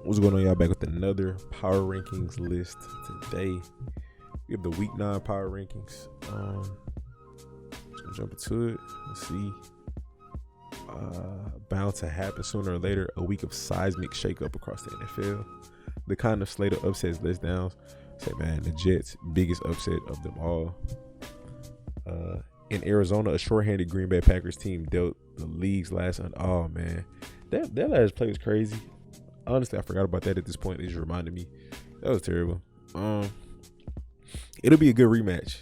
What's going on, y'all? Back with another power rankings list today. We have the week 9 power rankings. Let's go jump into it. Let's see. Bound to happen sooner or later. A week of seismic shakeup across the NFL. The kind of slate of upsets let's down. Say, man, the Jets, biggest upset of them all. In Arizona, a shorthanded Green Bay Packers team dealt the league's last. Oh man, that last play was crazy. Honestly, I forgot about that at this point. It just reminded me. That was terrible. It'll be a good rematch.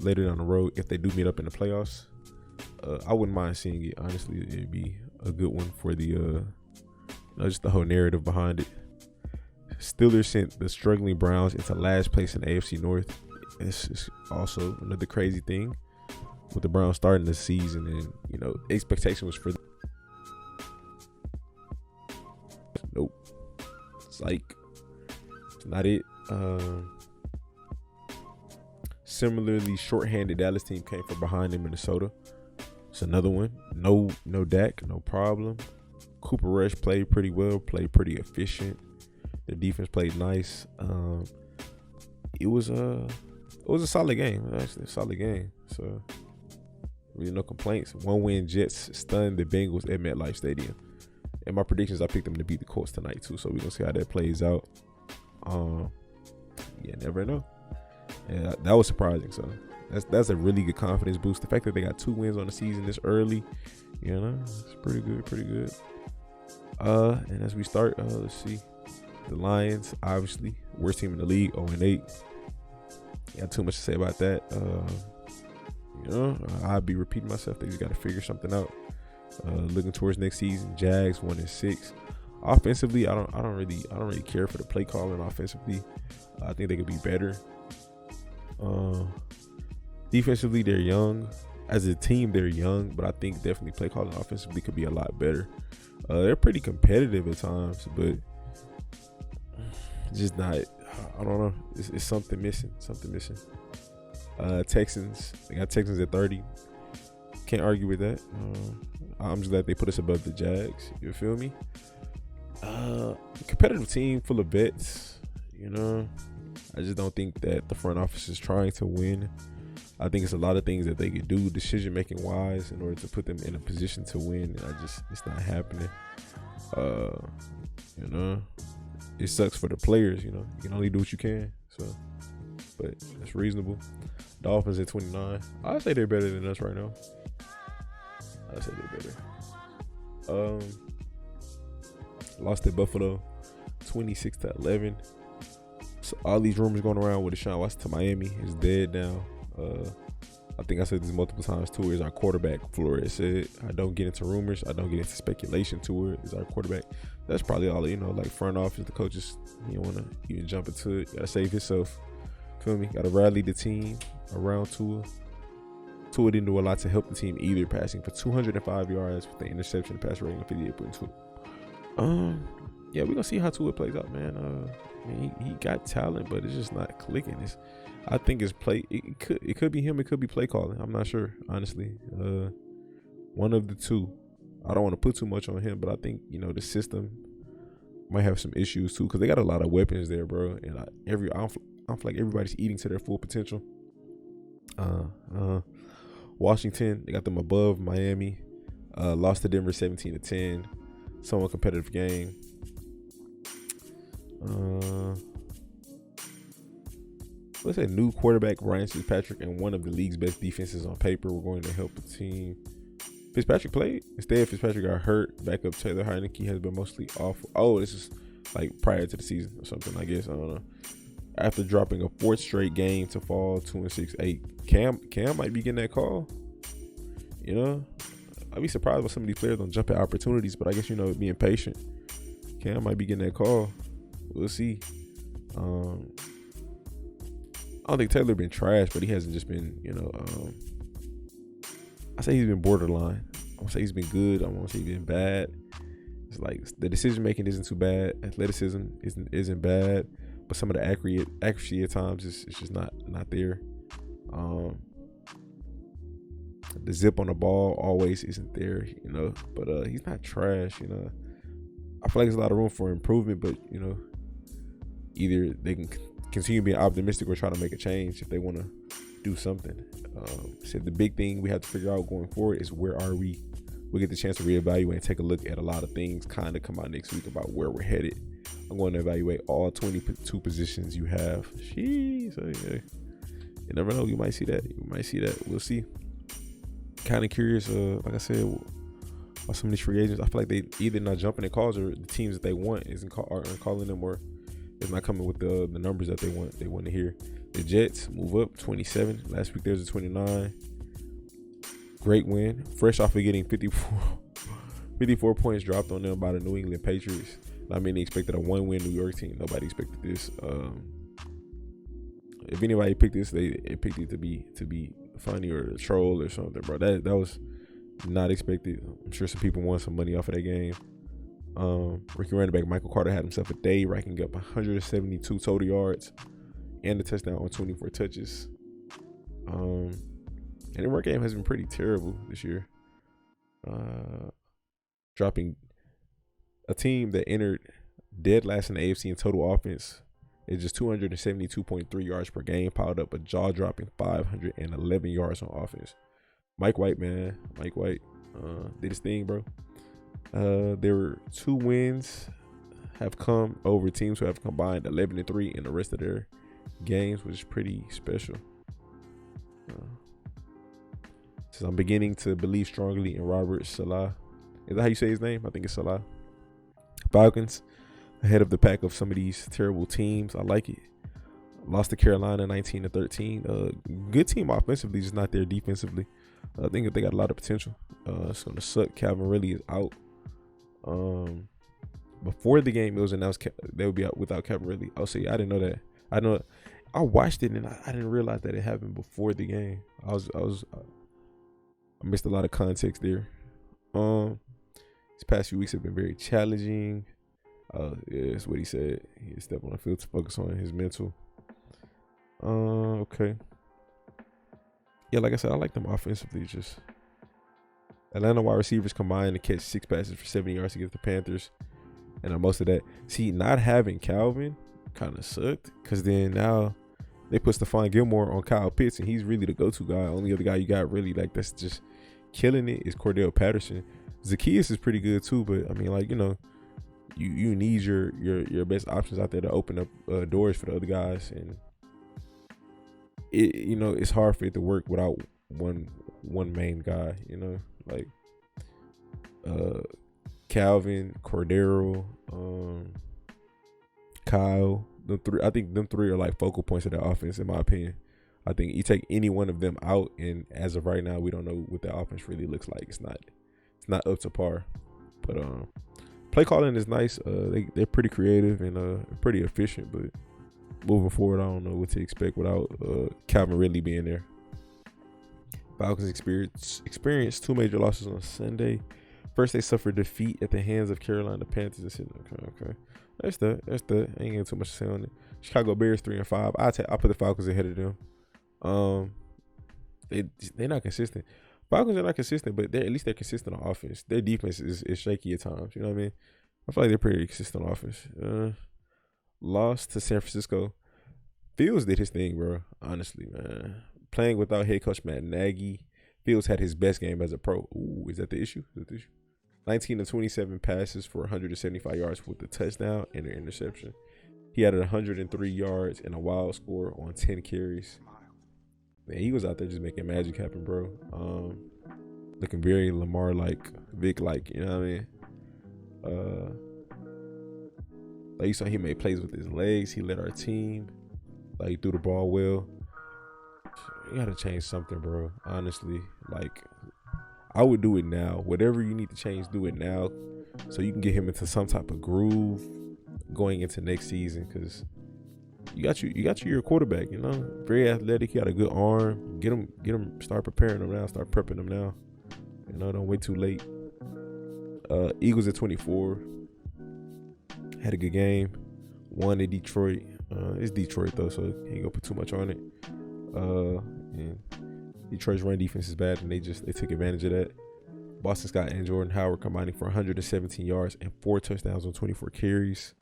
Later down the road if they do meet up in the playoffs. I wouldn't mind seeing it. Honestly, it'd be a good one for the just the whole narrative behind it. Steelers sent the struggling Browns into last place in the AFC North. It's also another crazy thing with the Browns starting the season, and expectation was for nope. It's not it. Similarly, shorthanded Dallas team came from behind in Minnesota. It's another one. No Dak, no problem. Cooper Rush played pretty well, played pretty efficient. The defense played nice. It was a solid game. Actually, a solid game. So really no complaints. 1-win Jets stunned the Bengals at MetLife Stadium. And my predictions, I picked them to beat the Colts tonight too. So we're gonna see how that plays out. Never know. Yeah, that was surprising. So that's a really good confidence boost. The fact that they got 2 wins on the season this early, it's pretty good. And as we start, let's see. The Lions, obviously, worst team in the league, 0-8. Got too much to say about that. I'll be repeating myself. They just got to figure something out. Looking towards next season, Jags 1-6. Offensively, I don't really care for the play calling offensively. I think they could be better. Defensively, they're young. As a team, they're young, but I think definitely play calling offensively could be a lot better. They're pretty competitive at times, but just not. I don't know. It's something missing. Texans. They got Texans at 30. Can't argue with that. I'm just glad they put us above the Jags. You feel me? Competitive team full of vets. I just don't think that the front office is trying to win. I think it's a lot of things that they could do decision making wise in order to put them in a position to win. And it's not happening. It sucks for the players. You can only do what you can. So, but that's reasonable. Dolphins at 29. I'd say they're better than us right now. I'd say they're better. Lost at Buffalo, 26-11. So all these rumors going around with Deshaun Watson to Miami is dead now. I think I said this multiple times too. Is our quarterback, Flores said. I don't get into rumors. I don't get into speculation to it. Is our quarterback. That's probably all. Like front office, the coaches. You don't want to even jump into it. Gotta save yourself. Feel me? Gotta rally the team around Tua. Tua didn't do a lot to help the team either, passing for 205 yards with the interception, pass rating of 58.2. We're gonna see how Tua plays out, man. He got talent, but it's just not clicking. I think it's play. It could be him. It could be play calling. I'm not sure, honestly. One of the two. I don't want to put too much on him, but I think the system might have some issues too because they got a lot of weapons there, bro. And I feel like everybody's eating to their full potential. Washington, they got them above Miami. Lost to Denver 17-10. Somewhat competitive game. Let's say new quarterback Ryan Fitzpatrick and one of the league's best defenses on paper were going to help the team. Fitzpatrick played. Instead, Fitzpatrick got hurt. Backup Taylor Heineke has been mostly awful. Oh, this is like prior to the season or something, I guess. I don't know. After dropping a 4th straight game to fall 2-6-8, Cam might be getting that call. I'd be surprised when some of these players don't jump at opportunities, but I guess being patient. Cam might be getting that call. We'll see. I don't think Taylor been trash, but he hasn't just been, I say he's been borderline. I won't say he's been good. I won't say he's been bad. It's like the decision making isn't too bad. Athleticism isn't bad, but some of the accuracy at times is just not there. The zip on the ball always isn't there, but he's not trash. I feel like there's a lot of room for improvement, but either they can continue being optimistic or try to make a change if they want to do something. So the big thing we have to figure out going forward is where are we? We get the chance to reevaluate and take a look at a lot of things. Kind of come out next week about where we're headed. I'm going to evaluate all 22 positions you have. Jeez, yeah. You never know. You might see that. We'll see. Kind of curious. Like I said, about some of these free agents. I feel like they either not jumping at calls or the teams that they want aren't calling them, or it's not coming with the numbers that they want to hear. The Jets move up 27. Last week there was a 29. Great win. Fresh off of getting 54 points dropped on them by the New England Patriots. I mean, they expected a 1-win New York team. Nobody expected this. If anybody picked this, they picked it to be funny or a troll or something, bro. That was not expected. I'm sure some people won some money off of that game. Rookie running back Michael Carter had himself a day, racking up 172 total yards and a touchdown on 24 touches. And the run game has been pretty terrible this year. Dropping a team that entered dead last in the AFC in total offense is just 272.3 yards per game, piled up a jaw-dropping 511 yards on offense. Mike White did his thing, bro. There were 2 wins have come over teams who have combined 11-3 in the rest of their games, which is pretty special. Says I'm beginning to believe strongly in Robert Saleh. Is that how you say his name? I think it's Saleh. Falcons ahead of the pack of some of these terrible teams. I like it. Lost to Carolina 19-13. Good team offensively, just not there defensively. I think they got a lot of potential. It's gonna suck. Calvin Ridley is out. Before the game, it was announced they would be out without Calvin Ridley. Oh, see, I didn't know that. I watched it and I didn't realize that it happened before the game. I missed a lot of context there. These past few weeks have been very challenging. Yeah, that's what he said. He stepped on the field to focus on his mental. Okay. Yeah, like I said, I like them offensively. Just Atlanta wide receivers combined to catch 6 passes for 70 yards against the Panthers. And most of that. See, not having Calvin kind of sucked, because then now they put Stephon Gilmore on Kyle Pitts, and he's really the go-to guy. Only other guy you got really like that's just killing it is Cordell Patterson. Zacchaeus is pretty good too, but I mean, like, you need your best options out there to open up doors for the other guys, and it's hard for it to work without one main guy. Like Calvin, Cordero, Kyle. I think them three are like focal points of the offense, in my opinion. I think you take any one of them out, and as of right now, we don't know what the offense really looks like. It's not up to par. But play calling is nice. They're pretty creative and pretty efficient. But moving forward, I don't know what to expect without Calvin Ridley being there. Falcons experienced 2 major losses on Sunday. First, they suffered defeat at the hands of Carolina Panthers. Okay. That's that. I ain't getting too much to say on it. Chicago Bears 3-5. I'll put the Falcons ahead of them. They're not consistent. Falcons are not consistent, but at least they're consistent on offense. Their defense is shaky at times. You know what I mean? I feel like they're pretty consistent on offense. Lost to San Francisco. Fields did his thing, bro. Honestly, man. Playing without head coach Matt Nagy, Fields had his best game as a pro. Ooh, is that the issue? 19-27 passes for 175 yards with a touchdown and an interception. He added 103 yards and a wild score on 10 carries. Man, he was out there just making magic happen, bro. Looking very Lamar-like, Vic-like, you know what I mean? Like you saw, he made plays with his legs. He led our team. Like, he threw the ball well. You gotta change something, bro. Honestly, like, I would do it now. Whatever you need to change, do it now, so you can get him into some type of groove going into next season. Because you got your quarterback. Very athletic. He got a good arm. Get him. Start preparing him now. Start prepping him now. Don't wait too late. Eagles at 24. Had a good game. Won in Detroit. It's Detroit though, so ain't gonna put too much on it. And Detroit's run defense is bad, and they took advantage of that. Boston Scott and Jordan Howard combining for 117 yards and 4 touchdowns on 24 carries.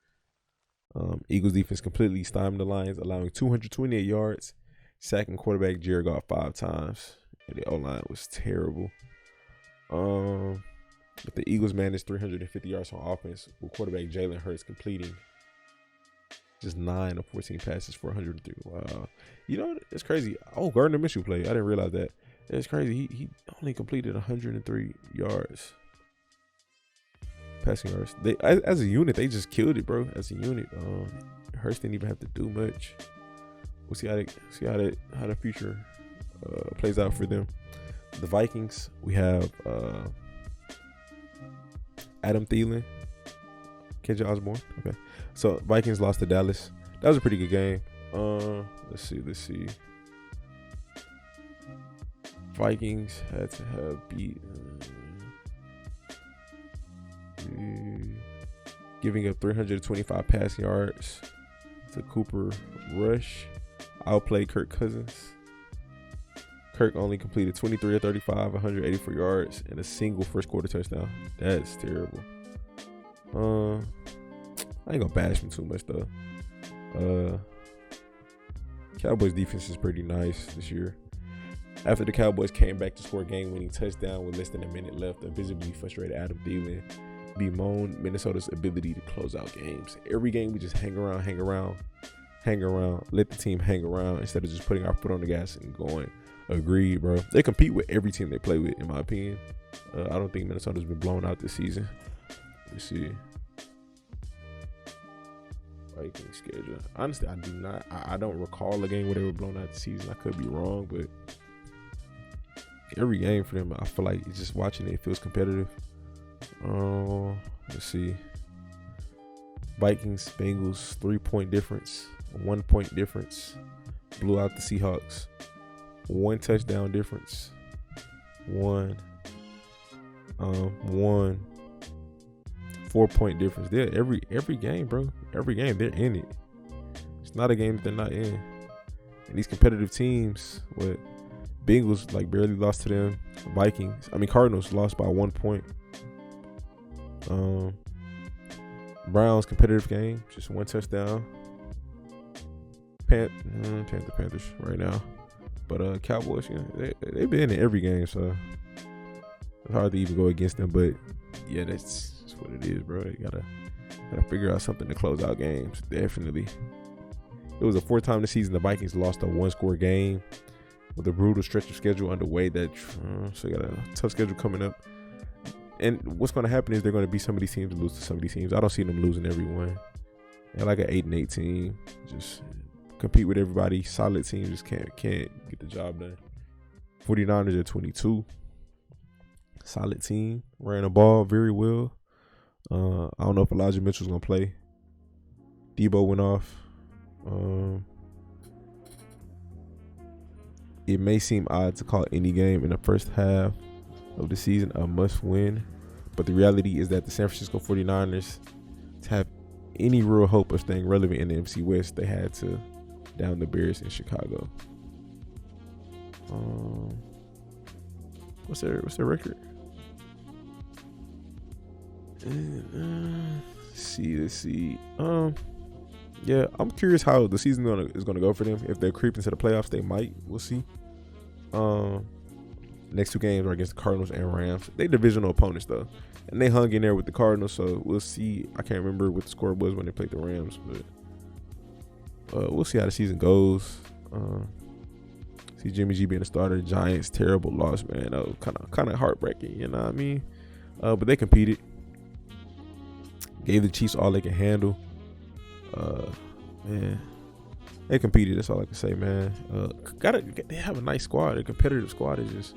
Eagles defense completely stymied the Lions, allowing 228 yards, sacking quarterback Jared Goff 5 times. And the O-line was terrible. But the Eagles managed 350 yards on offense, with quarterback Jalen Hurts completing just 9 of 14 passes for 103. Wow. You know, it's crazy. Oh, Gardner Minshew played. I didn't realize that. It's crazy. He only completed 103 yards. Passing yards. They as a unit, they just killed it, bro. As a unit. Hurts didn't even have to do much. We'll see how the future plays out for them. The Vikings, we have Adam Thielen, KJ Osborne. Okay. So Vikings lost to Dallas. That was a pretty good game. Let's see. Vikings had to have beat giving up 325 passing yards to Cooper Rush. Outplayed Kirk Cousins. Kirk only completed 23 of 35, 184 yards, and a single first quarter touchdown. That's terrible. I ain't gonna bash him too much though. Cowboys defense is pretty nice this year. After the Cowboys came back to score a game-winning touchdown with less than a minute left, a visibly frustrated Adam Thielen bemoaned Minnesota's ability to close out games. Every game we just hang around, let the team hang around instead of just putting our foot on the gas and going. Agreed, bro. They compete with every team they play with, in my opinion. I don't think Minnesota's been blown out this season. Let's see. Vikings schedule. Honestly, I do not. I don't recall a game where they were blown out this season. I could be wrong, but every game for them, I feel like it's just watching it feels competitive. Let's see. Vikings, Bengals, 3-point difference, 1-point difference. Blew out the Seahawks. 1 touchdown difference. One 4-point difference. They're every game, bro. Every game they're in it. It's not a game that they're not in. And these competitive teams, what Bengals like barely lost to them. Cardinals lost by 1 point. Browns competitive game, just 1 touchdown. Panthers right now. But Cowboys, they've been in every game, so it's hard to even go against them. But yeah, that's what it is, bro. They gotta figure out something to close out games. Definitely. It was the 4th time this season the Vikings lost a 1-score game with a brutal stretch of schedule underway. So they got a tough schedule coming up. And what's going to happen is they're going to beat some of these teams and lose to some of these teams. I don't see them losing every one. They're like an 8-8 team. Just compete with everybody. Solid team, just can't get the job done. 49ers at 22. Solid team. Ran the ball very well. I don't know if Elijah Mitchell's going to play. Debo went off. It may seem odd to call any game in the first half of the season a must win, but the reality is that the San Francisco 49ers, to have any real hope of staying relevant in the NFC West, they had to down the Bears in Chicago. What's their record? Let's see. Yeah, I'm curious how the season is gonna go for them. If they're creeping to the playoffs, they might. We'll see. Next 2 games are against the Cardinals and Rams. They divisional opponents though, and they hung in there with the Cardinals. So we'll see. I can't remember what the score was when they played the Rams, but we'll see how the season goes. See Jimmy G being a starter. Giants, terrible loss, man. That was kind of heartbreaking. You know what I mean? But they competed. Gave the Chiefs all they can handle. Man, they competed. That's all I can say, man. They have a nice squad. A competitive squad is just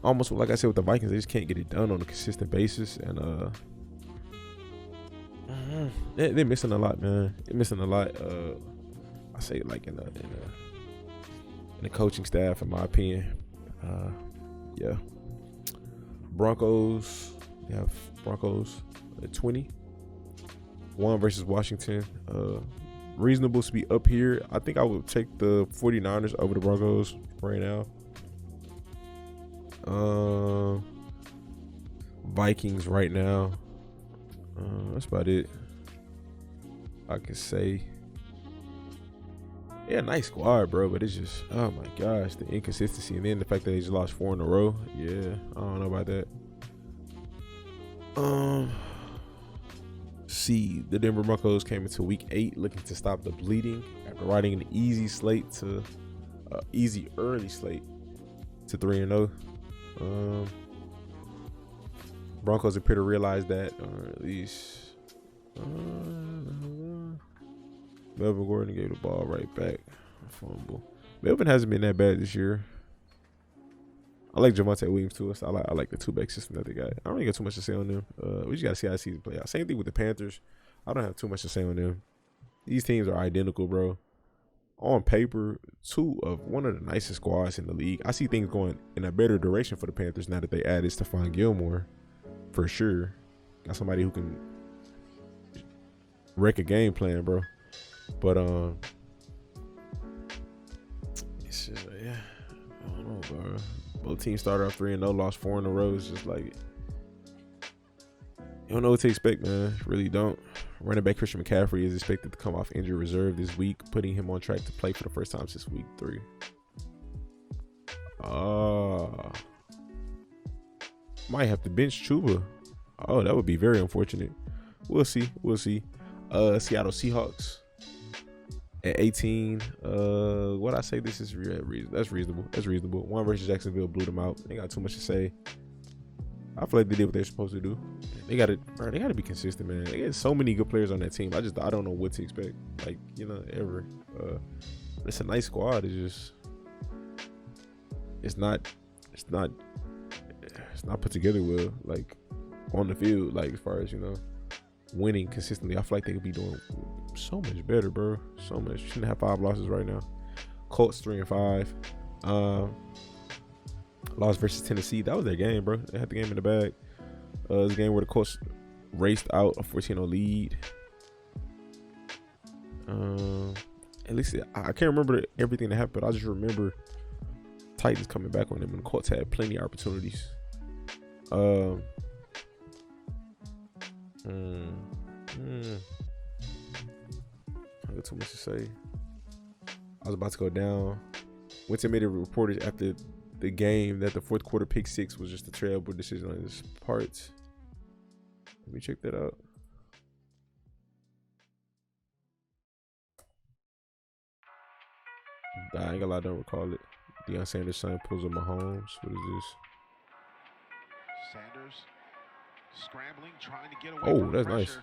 almost like I said with the Vikings. They just can't get it done on a consistent basis, and they're missing a lot, man. They're missing a lot. I say like in the coaching staff, in my opinion. Yeah. Broncos. They have Broncos at 20. 1 versus Washington. Reasonable to be up here. I think I would take the 49ers over the Broncos right now. Vikings right now. That's about it I can say. Yeah, nice squad, bro, but it's just, oh my gosh, the inconsistency, and then the fact that they just lost 4 in a row. Yeah, I don't know about that. See, the Denver Broncos came into week 8 looking to stop the bleeding after riding an easy early slate to 3-0. Broncos appear to realize that, or at least Melvin Gordon gave the ball right back. Fumble. Melvin hasn't been that bad this year. I like Javonte Williams too. So I like the 2-back system that they got. I don't really got too much to say on them. We just gotta see how the season play out. Same thing with the Panthers. I don't have too much to say on them. These teams are identical, bro. On paper, one of the nicest squads in the league. I see things going in a better direction for the Panthers now that they added Stephon Gilmore, for sure. Got somebody who can wreck a game plan, bro. But it's just, yeah, I don't know, bro. Both teams started off 3-0, lost 4 in a row. It's just like, you don't know what to expect, man. Really don't. Running back Christian McCaffrey is expected to come off injury reserve this week, putting him on track to play for the first time since week 3. Might have to bench Chuba. Oh, that would be very unfortunate. We'll see. Seattle Seahawks at 18. What I say, this is that's reasonable. 1 versus Jacksonville blew them out. They got too much to say. I feel like they did what they're supposed to do. They got to be consistent, man. They got so many good players on that team. I don't know what to expect. Like, ever. It's a nice squad. It's not put together well, like on the field, like as far as, winning consistently. I feel like they could be doing so much better, bro. So much. Shouldn't have 5 losses right now. Colts 3-5. Lost versus Tennessee. That was their game, bro. They had the game in the bag. It was a game where the Colts raced out a 14-0 lead. At least I can't remember everything that happened, but I just remember Titans coming back on them, and the Colts had plenty of opportunities. I got too much to say. I was about to go down. Winston made a reported after the game that the fourth quarter pick 6 was just a terrible decision on his part. Let me check that out. I ain't gonna lie, I don't recall it. Deion Sanders' son pulls a Mahomes. What is this? Sanders scrambling, trying to get away. Oh, from that's pressure. nice.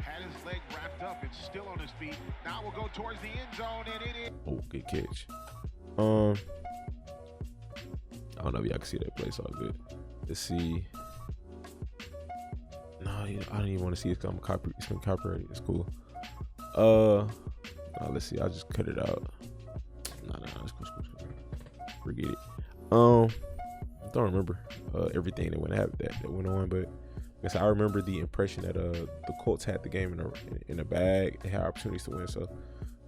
Had his leg wrapped up and still on his feet. Now we'll go towards the end zone, and it is. Oh, good catch. I don't know if y'all can see that play, so all good. Let's see. No, I don't even want to see it. I'm copyrighted. It's cool. Let's see. I'll just cut it out. No, it's cool. Forget it. I don't remember everything that went on, but I guess I remember the impression that the Colts had the game in the bag. They had opportunities to win, so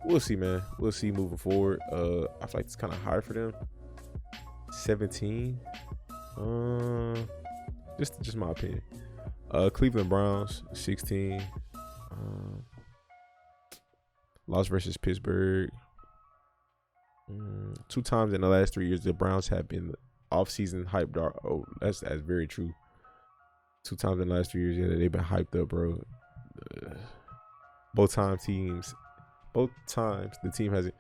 we'll see, man. We'll see moving forward. I feel like it's kind of high for them. 17. Just my opinion. Cleveland Browns 16. Loss versus Pittsburgh. 2 times in the last 3 years, the Browns have been off-season hyped up. Oh, that's very true. 2 times in the last 3 years, yeah, they've been hyped up, bro. Both times the team hasn't.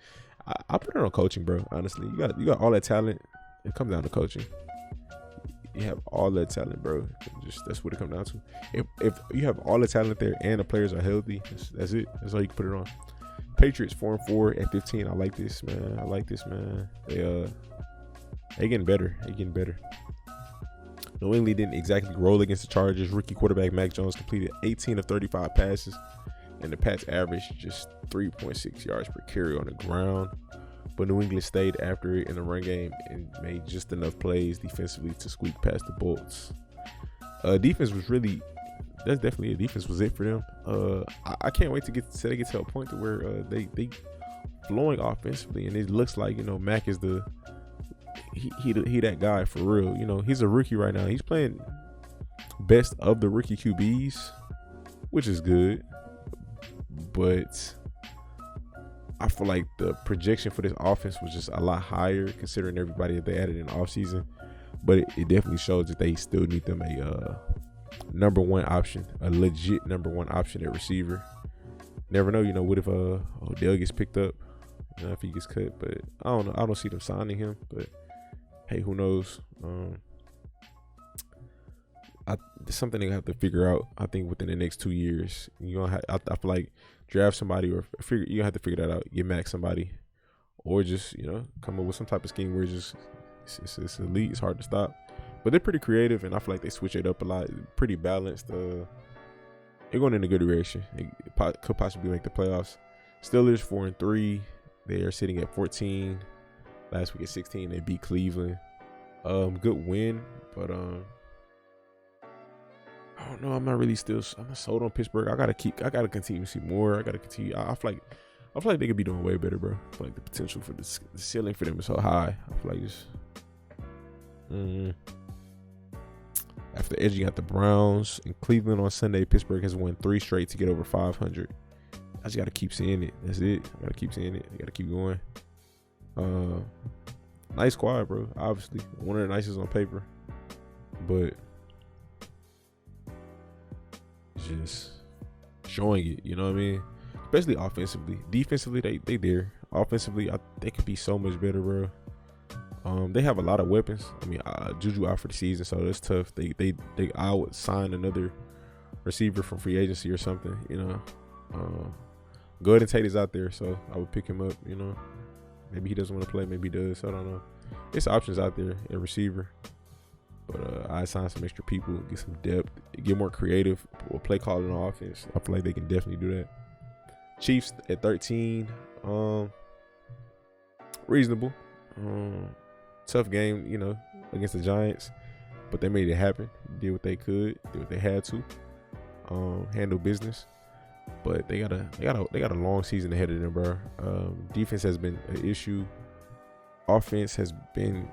I put it on coaching, bro. Honestly, you got all that talent. It comes down to coaching. You have all that talent, bro. That's what it comes down to. If you have all the talent there and the players are healthy, that's it. That's all you can put it on. Patriots 4-4 at 15. I like this, man. They getting better. New England didn't exactly roll against the Chargers. Rookie quarterback Mac Jones completed 18 of 35 passes, and the Pats averaged just 3.6 yards per carry on the ground. But New England stayed after it in the run game and made just enough plays defensively to squeak past the Bolts. Defense was really, that's definitely a defense was it for them. I can't wait to get to a point to where they flowing offensively, and it looks like Mac is he that guy for real. He's a rookie right now. He's playing best of the rookie QBs, which is good. But I feel like the projection for this offense was just a lot higher considering everybody that they added in the offseason. But it definitely shows that they still need them a number one option, a legit number one option at receiver. Never know, what if Odell gets picked up, if he gets cut. But I don't know. I don't see them signing him. But hey, who knows? It's something they have to figure out. I think within the next 2 years, I feel like draft somebody or you have to figure that out. Get max somebody, or just come up with some type of scheme where it's elite. It's hard to stop, but they're pretty creative, and I feel like they switch it up a lot. Pretty balanced. They're going in a good direction. It could possibly make the playoffs. Steelers 4-3. They are sitting at 14. Last week at 16, they beat Cleveland. Good win, but I don't know. I'm not sold on Pittsburgh. I gotta continue to see more. I feel like they could be doing way better, bro. I feel like the potential for the ceiling for them is so high. I feel like just after edging out the Browns and Cleveland on Sunday, Pittsburgh has won 3 straight to get over 500. I just gotta keep seeing it. That's it. I gotta keep seeing it. I gotta keep going. Nice squad, bro. Obviously, one of the nicest on paper, but just showing it, you know what I mean? Especially offensively. Defensively, they there. Offensively, they could be so much better, bro. They have a lot of weapons. I mean, Juju out for the season, so that's tough. I would sign another receiver from free agency or something, Golden Tate is out there, so I would pick him up, Maybe he doesn't want to play, maybe he does. I don't know. There's options out there at receiver. But I sign some extra people, get some depth, get more creative with play calling on offense. I feel like they can definitely do that. Chiefs at 13, reasonable. Tough game, against the Giants, but they made it happen. Did what they could, did what they had to. Handle business, but they got a long season ahead of them, bro. Defense has been an issue. Offense has been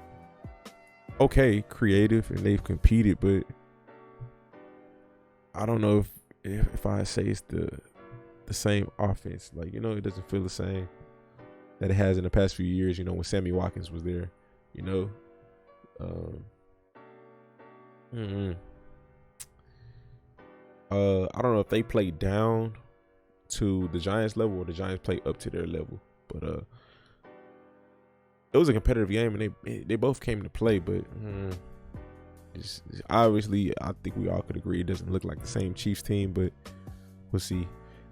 okay, creative, and they've competed, but I don't know if I say it's the same offense. Like, it doesn't feel the same that it has in the past few years, when Sammy Watkins was there, I don't know if they play down to the Giants level or the Giants play up to their level, but it was a competitive game, and they both came to play, but obviously I think we all could agree it doesn't look like the same Chiefs team, but we'll see.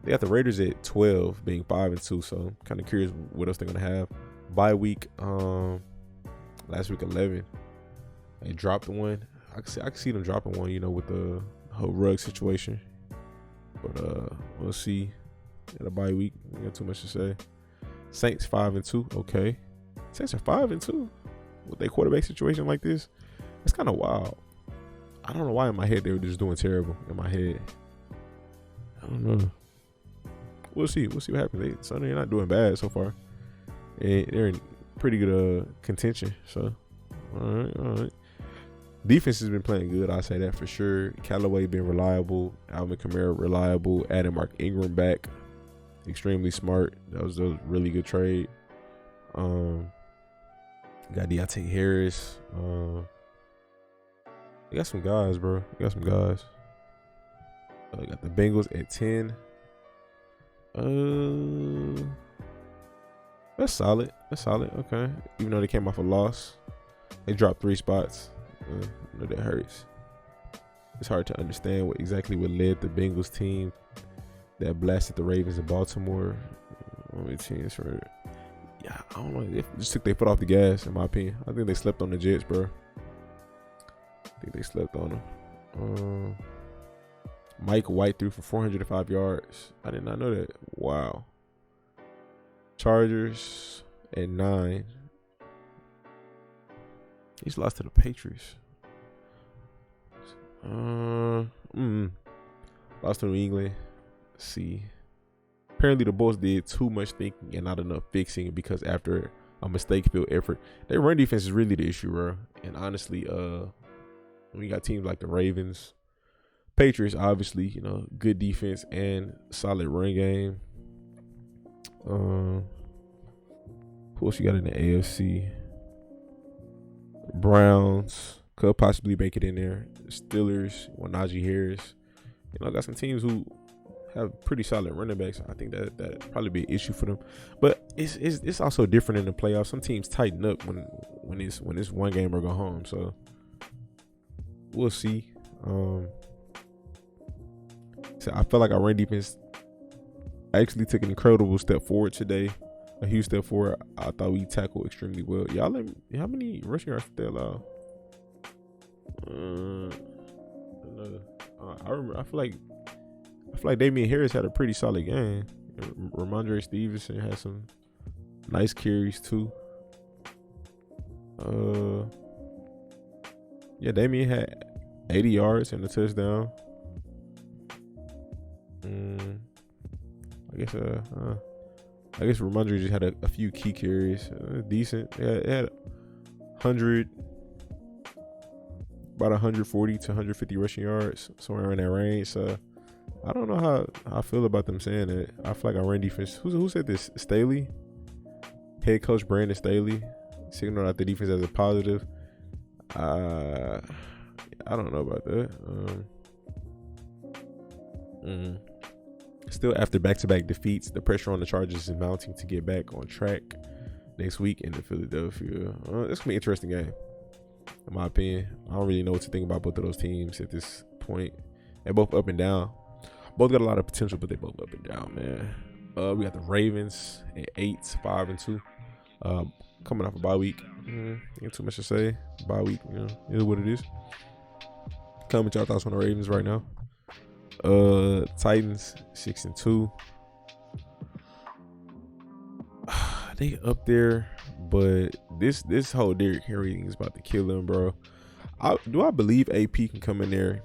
They got the Raiders at 12, being 5-2, so I'm kind of curious what else they're gonna have. Bye week, last week 11, they dropped one. I can see them dropping one, with the whole rug situation, but we'll see. At a bye week, we got too much to say. Saints 5-2, okay. Saints are 5-2 with a quarterback situation like this. It's kind of wild. I don't know why in my head they were just doing terrible. In my head, I don't know. We'll see. We'll see what happens. They're not doing bad so far. And they're in pretty good contention. So, all right. Defense has been playing good. I say that for sure. Callaway been reliable. Alvin Kamara reliable. Adding Mark Ingram back, extremely smart. That was a really good trade. Got Deontay Harris. They got some guys, bro. Got the Bengals at 10. That's solid. Okay. Even though they came off a loss, they dropped 3 spots. I know that hurts. It's hard to understand what led the Bengals team that blasted the Ravens in Baltimore. Yeah, I don't know. They just took their foot off the gas, in my opinion. I think they slept on the Jets, bro. I think they slept on them. Mike White threw for 405 yards. I did not know that. Wow. Chargers at 9. He's lost to the Patriots. Lost to New England. Let's see. Apparently the Bulls did too much thinking and not enough fixing, because after a mistake-filled effort, their run defense is really the issue, bro. And honestly, when you got teams like the Ravens, Patriots, obviously, you know, good defense and solid run game. Who else you got in the AFC? Browns could possibly make it in there. Steelers, Najee Harris. You know, got some teams who have pretty solid running backs. I think that probably be an issue for them. But it's also different in the playoffs. Some teams tighten up when it's one game or go home. So we'll see. So I feel like our run defense actually took an incredible step forward today. A huge step forward. I thought we tackled extremely well. How many rushing yards did they allow? I feel like Damian Harris had a pretty solid game. Ramondre Stevenson had some nice carries too. Yeah, Damian had 80 yards and a touchdown. I guess Ramondre just had a few key carries. Decent. It had about 140 to 150 rushing yards, somewhere in that range. So I don't know how I feel about them saying that. I feel like our run defense. Who said this? Staley, head coach Brandon Staley, signaled out the defense as a positive. I don't know about that. Still, after back-to-back defeats, the pressure on the Chargers is mounting to get back on track next week in Philadelphia. It's going to be an interesting game, in my opinion. I don't really know what to think about both of those teams at this point. They're both up and down. Both got a lot of potential, but they both up and down, man. We got the Ravens at 8-5-2. Coming off a bye week. Ain't too much to say. Bye week, you know, is what it is. Comment y'all thoughts on the Ravens right now. Titans 6-2. They up there, but this whole Derrick Henry thing is about to kill them, bro. Do I believe AP can come in there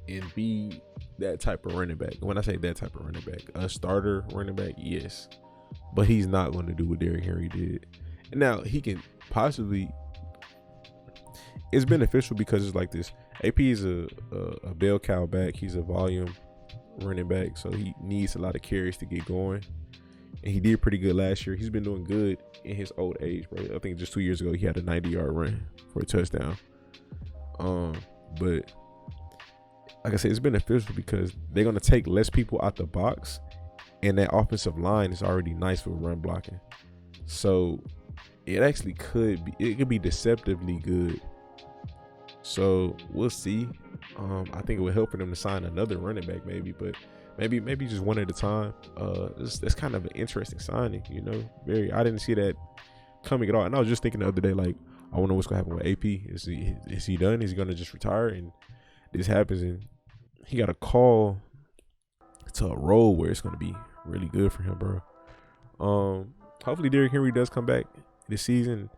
and be that type of running back? When I say that type of running back, a starter running back, yes, but he's not going to do what Derrick Henry did. And now he can possibly. It's beneficial because it's like this. AP is a bell cow back. He's a volume running back, so he needs a lot of carries to get going. And he did pretty good last year. He's been doing good in his old age, bro. I think just 2 years ago he had a 90-yard run for a touchdown. But like I said, it's beneficial because they're gonna take less people out the box, and that offensive line is already nice for run blocking. So it actually could be deceptively good. So we'll see. I think it would help for them to sign another running back, maybe, but maybe just one at a time. That's kind of an interesting signing, you know. I didn't see that coming at all. And I was just thinking the other day, like, I wonder what's gonna happen with AP. Is he done? Is he gonna just retire? And this happens, and he got a call to a role where it's gonna be really good for him, bro. Hopefully Derrick Henry does come back this season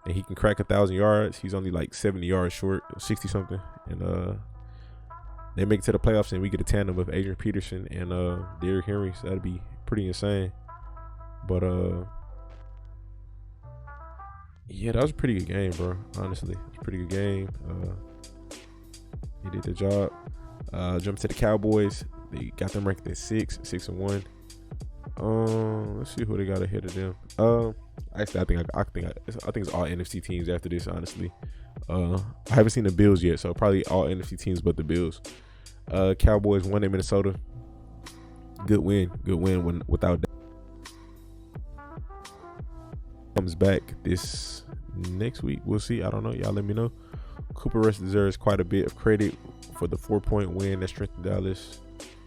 and he can crack 1,000 yards. He's only like 70 yards short, 60 something, and they make it to the playoffs and we get a tandem of Adrian Peterson and Derrick Henry. So that'd be pretty insane. But yeah, that was a pretty good game, bro. Honestly, it was a pretty good game. He did the job. Jumped to the Cowboys. They got them ranked at 6-1. Let's see who they got ahead of them. Actually, I think it's all NFC teams after this. Honestly, I haven't seen the Bills yet, so probably all NFC teams but the Bills. Cowboys won in Minnesota. Good win when without comes back this next week. We'll see. I don't know. Y'all let me know. Cooper Rush deserves quite a bit of credit for the 4-point win that strengthened Dallas.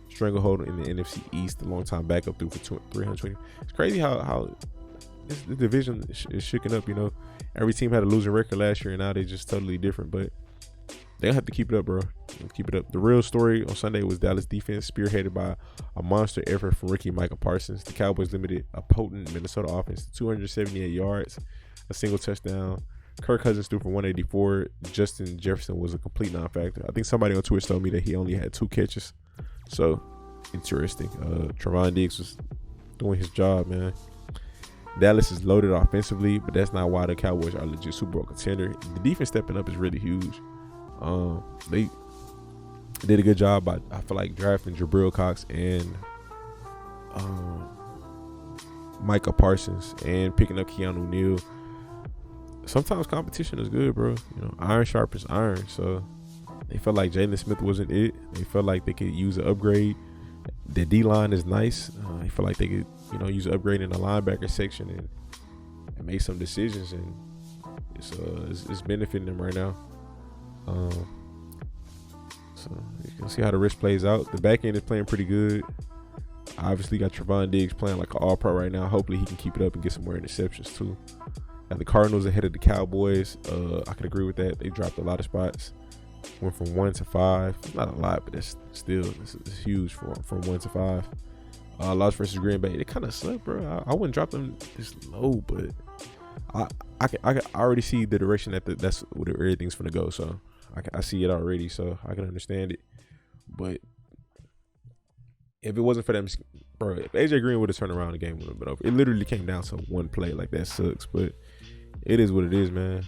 Stranglehold in the NFC East, a long time backup through for 320. It's crazy how this division is shaking up. You know, every team had a losing record last year, and now they're just totally different. But they'll have to keep it up, bro. Keep it up. The real story on Sunday was Dallas defense, spearheaded by a monster effort from rookie Micah Parsons. The Cowboys limited a potent Minnesota offense to 278 yards, a single touchdown. Kirk Cousins threw for 184. Justin Jefferson was a complete non-factor. I think somebody on Twitter told me that he only had 2 catches. So interesting. Trevon Diggs was doing his job, man. Dallas is loaded offensively, but that's not why the Cowboys are a legit Super Bowl contender. The defense stepping up is really huge. did a good job by, I feel like, drafting Jabril Cox and Micah Parsons and picking up Keanu Neal. Sometimes competition is good, bro. You know, iron sharpens iron. So they felt like Jalen Smith wasn't it. They felt like they could use an upgrade. The D line is nice. They feel like they could, you know, use an upgrade in the linebacker section and make some decisions, and it's benefiting them right now. So you can see how the risk plays out. The back end is playing pretty good. Obviously got Trevon Diggs playing like an all-pro right now. Hopefully he can keep it up and get some more interceptions too. And the Cardinals ahead of the Cowboys. I can agree with that. They dropped a lot of spots. Went from 1 to 5. Not a lot, but it's huge from 1 to 5. Lost versus Green Bay. It kind of sucked, bro. I wouldn't drop them this low, but I already see the direction that's where everything's gonna go. So I see it already. So I can understand it. But if it wasn't for them, bro, if AJ Green would have turned around, the game would have been over. It literally came down to one play. Like, that sucks, but it is what it is, man.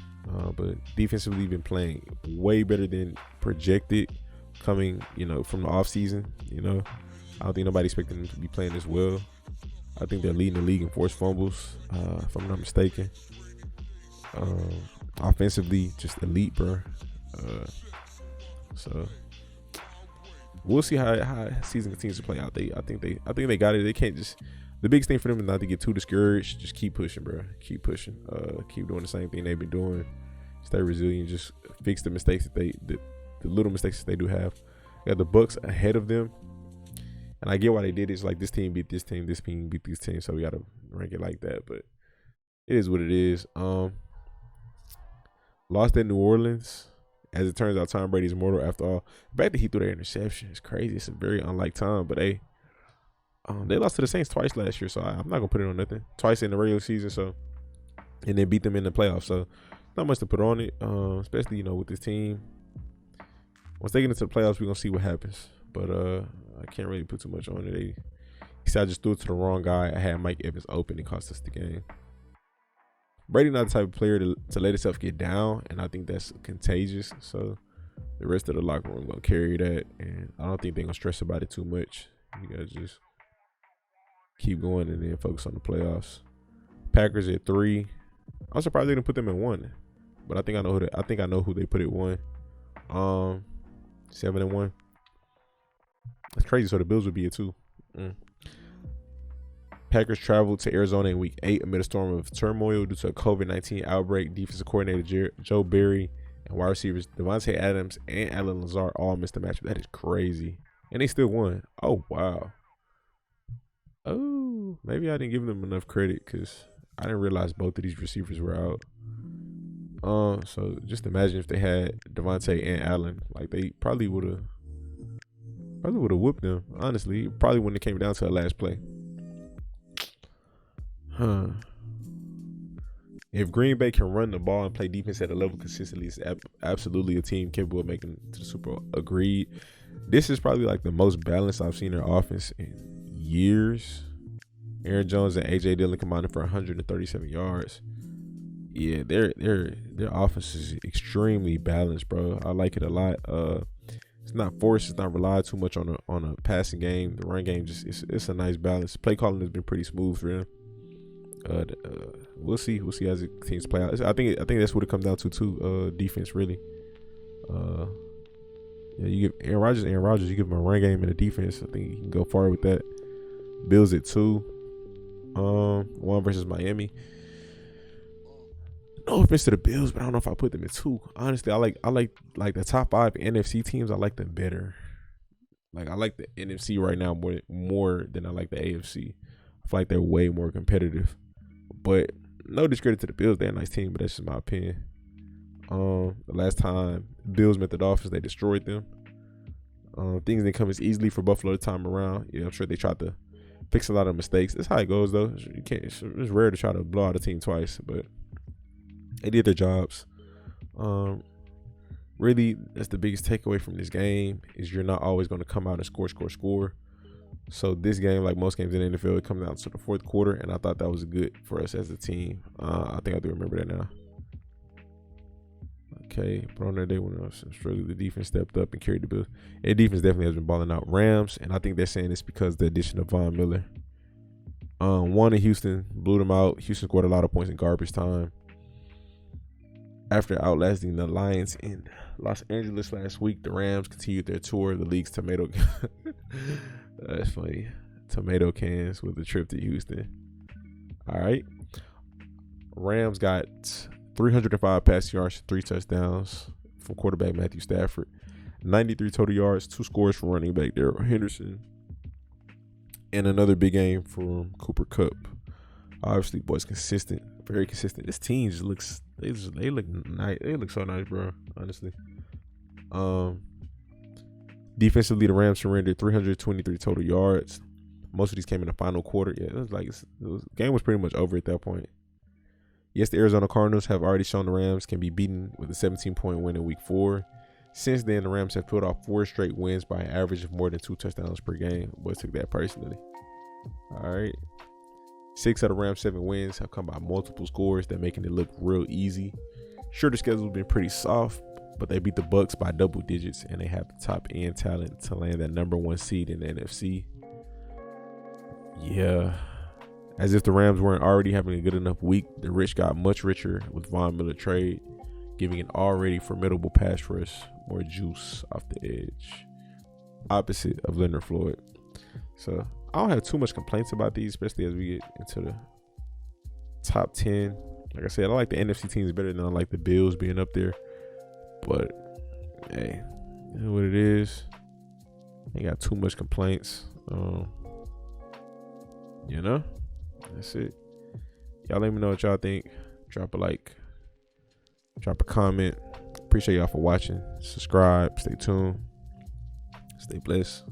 But defensively, been playing way better than projected coming, you know, from the offseason. You know, I don't think nobody expected them to be playing this well. I think they're leading the league in forced fumbles, if I'm not mistaken. Offensively, just elite, bro. So we'll see how season continues to play out. I think they got it. They can't just. The biggest thing for them is not to get too discouraged. Just keep pushing, bro. Keep pushing. Keep doing the same thing they've been doing. Stay resilient. Just fix the mistakes the little mistakes that they do have. They got the Bucks ahead of them, and I get why they did it. It's like this team beat this team, this team beat this team, so we gotta rank it like that. But it is what it is. Lost at New Orleans. As it turns out, Tom Brady's immortal after all. The fact that he threw that interception is crazy. It's a very unlike Tom, but they lost to the Saints twice last year, so I'm not gonna put it on nothing. Twice in the regular season, so, and then beat them in the playoffs. So not much to put on it, especially, you know, with this team. Once they get into the playoffs, we're gonna see what happens. But I can't really put too much on it. He said I just threw it to the wrong guy. I had Mike Evans open and cost us the game. Brady not the type of player to let himself get down, and I think that's contagious. So the rest of the locker room gonna carry that, and I don't think they're gonna stress about it too much. You guys just keep going and then focus on the playoffs. Packers at 3. I'm surprised they didn't put them in 1, but I think I know who they put at 1. 7-1. That's crazy. So the Bills would be at 2. Packers traveled to Arizona in week 8 amid a storm of turmoil due to a COVID-19 outbreak. Defensive coordinator Joe Barry and wide receivers Devontae Adams and Allen Lazard all missed the match. That is crazy. And they still won. Oh, wow. Oh, maybe I didn't give them enough credit because I didn't realize both of these receivers were out. So just imagine if they had Devontae and Allen. Like, they probably would have whooped them. Honestly, probably when it came down to a last play. If Green Bay can run the ball and play defense at a level consistently, it's absolutely a team capable of making it to the Super Bowl. Agreed. This is probably like the most balanced I've seen their offense in years. Aaron Jones and AJ Dillon combined for 137 yards. Yeah, their offense is extremely balanced, bro. I like it a lot. It's not forced. It's not relied too much on a passing game. The run game it's a nice balance. Play calling has been pretty smooth for them. We'll see as the teams play out. I think that's what it comes down to too. Defense really. Yeah, you give Aaron Rodgers. You give him a run game and a defense. I think you can go far with that. Bills at 2. 1 versus Miami. No offense to the Bills, but I don't know if I put them at 2. Honestly, I like the top 5 NFC teams. I like them better. Like, I like the NFC right now more than I like the AFC. I feel like they're way more competitive. But no discredit to the Bills. They're a nice team, but that's just my opinion. The last time Bills met the Dolphins, they destroyed them. Things didn't come as easily for Buffalo the time around. Yeah, I'm sure they tried to fix a lot of mistakes. That's how it goes, though. You can't. It's rare to try to blow out a team twice, but they did their jobs. Really, that's the biggest takeaway from this game is you're not always going to come out and score. So this game, like most games in the NFL, it comes down to the fourth quarter, and I thought that was good for us as a team. I think I do remember that now. okay, but on that day when I was struggling, the defense stepped up and carried the Bills. Their defense definitely has been balling out. Rams, and I think they're saying this because of the addition of Von Miller. Won in Houston, blew them out. Houston scored a lot of points in garbage time. After outlasting the Lions in Los Angeles last week, the Rams continued their tour of the league's tomato. That's funny. Tomato cans with a trip to Houston. All right. Rams got 305 passing yards, 3 touchdowns from quarterback Matthew Stafford. 93 total yards, 2 scores from running back Darrell Henderson. And another big game from Cooper Kupp. Obviously, boys consistent, very consistent. This team just looks, they look nice. They look so nice, bro. Honestly. Defensively, the Rams surrendered 323 total yards. Most of these came in the final quarter. Yeah, it was like the game was pretty much over at that point. Yes, the Arizona Cardinals have already shown the Rams can be beaten with a 17-point win in Week 4. Since then, the Rams have pulled off 4 straight wins by an average of more than 2 touchdowns per game. Boys took that personally. All right. 6 out of Rams' 7 wins have come by multiple scores that making it look real easy. Sure, the schedule's been pretty soft, but they beat the Bucs by double digits, and they have the top end talent to land that number 1 seed in the NFC. Yeah. As if the Rams weren't already having a good enough week, the rich got much richer with Von Miller trade, giving an already formidable pass rush more juice off the edge. Opposite of Leonard Floyd. So I don't have too much complaints about these, especially as we get into the top 10. Like I said, I like the NFC teams better than I like the Bills being up there. But hey, you know what it is. Ain't got too much complaints. You know, that's it. Y'all let me know what y'all think. Drop a like, drop a comment. Appreciate y'all for watching. Subscribe, stay tuned, stay blessed.